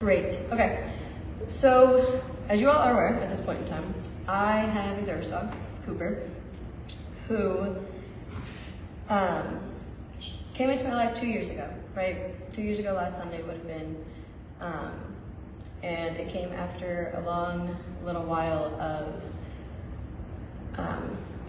Great. Okay. So, as you all are aware at this point in time, I have a service dog, Cooper, who came into my life 2 years ago, right? 2 years ago, last Sunday would have been. And it came after a long little while of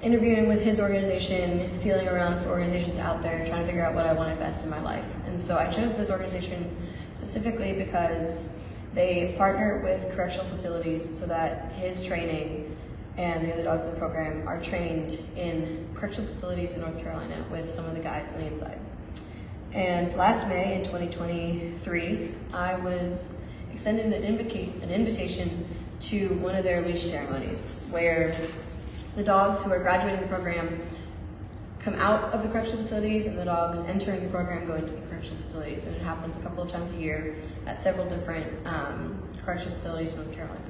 interviewing with his organization, feeling around for organizations out there, trying to figure out what I wanted best in my life. And so I chose this organization specifically because they partner with correctional facilities so that his training and the other dogs in the program are trained in correctional facilities in North Carolina with some of the guys on the inside. And last May in 2023, I was extended an invitation to one of their leash ceremonies where the dogs who are graduating the program come out of the correctional facilities and the dogs entering the program go into the correctional facilities. And it happens a couple of times a year at several different correctional facilities in North Carolina.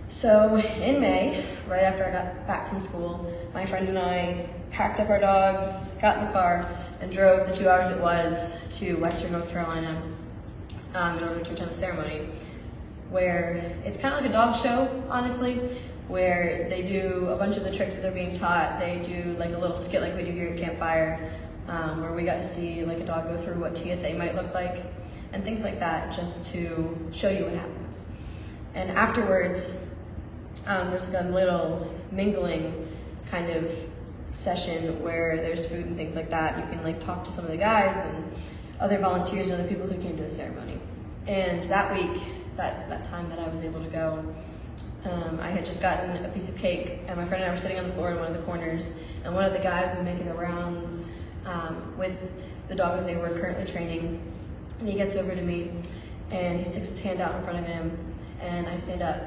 So in May, right after I got back from school, my friend and I packed up our dogs, got in the car, and drove the 2 hours it was to Western North Carolina in order to attend the ceremony, where it's kind of like a dog show, honestly, where they do a bunch of the tricks that they're being taught. They do like a little skit like we do here at Campfire, where we got to see like a dog go through what TSA might look like and things like that, just to show you what happens. And afterwards, there's like a little mingling kind of session where there's food and things like that. You can like talk to some of the guys and other volunteers and other people who came to the ceremony. And that week, that time that I was able to go, I had just gotten a piece of cake, and my friend and I were sitting on the floor in one of the corners, and one of the guys was making the rounds with the dog that they were currently training, and he gets over to me, and he sticks his hand out in front of him, and I stand up,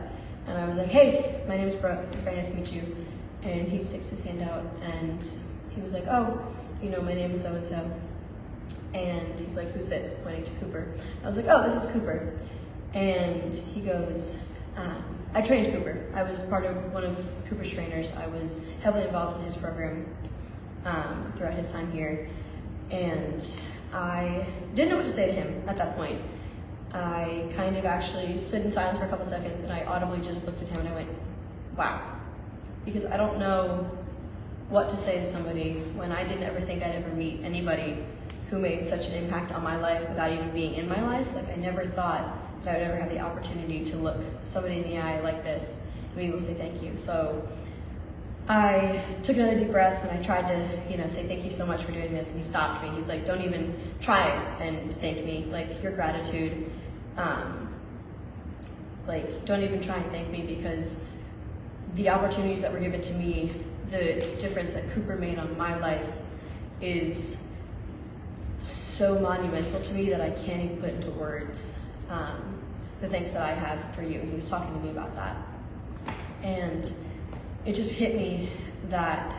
and I was like, "Hey, my name is Brooke, it's very nice to meet you," and he sticks his hand out, and he was like, "Oh, you know, my name is so-and-so," and he's like, "Who's this?" pointing to Cooper. I was like, "Oh, this is Cooper," and he goes, I trained Cooper. I was part of one of Cooper's trainers. I was heavily involved in his program throughout his time here, and I didn't know what to say to him at that point. I kind of actually stood in silence for a couple seconds, and I audibly just looked at him and I went, "Wow," because I don't know what to say to somebody when I didn't ever think I'd ever meet anybody who made such an impact on my life without even being in my life. Like, I never thought that I would ever have the opportunity to look somebody in the eye like this and be able to say thank you. So I took another deep breath and I tried to, say thank you so much for doing this, and he stopped me. He's like, "Don't even try and thank me. Like, your gratitude, don't even try and thank me, because the opportunities that were given to me, the difference that Cooper made on my life is so monumental to me that I can't even put into words the thanks that I have for you." And he was talking to me about that. And it just hit me that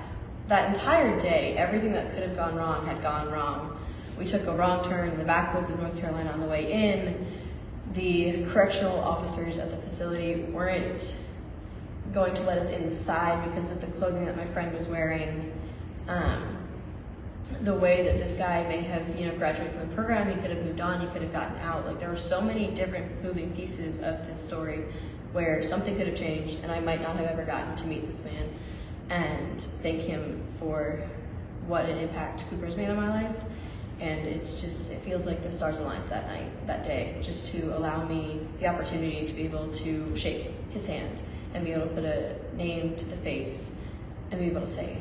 that entire day, everything that could have gone wrong had gone wrong. We took a wrong turn in the backwoods of North Carolina on the way in. The correctional officers at the facility weren't going to let us inside because of the clothing that my friend was wearing. The way that this guy may have, graduated from the program, he could have moved on, he could have gotten out. Like, there were so many different moving pieces of this story where something could have changed, and I might not have ever gotten to meet this man and thank him for what an impact Cooper's made on my life. And it feels like the stars aligned that day, just to allow me the opportunity to be able to shake his hand and be able to put a name to the face and be able to say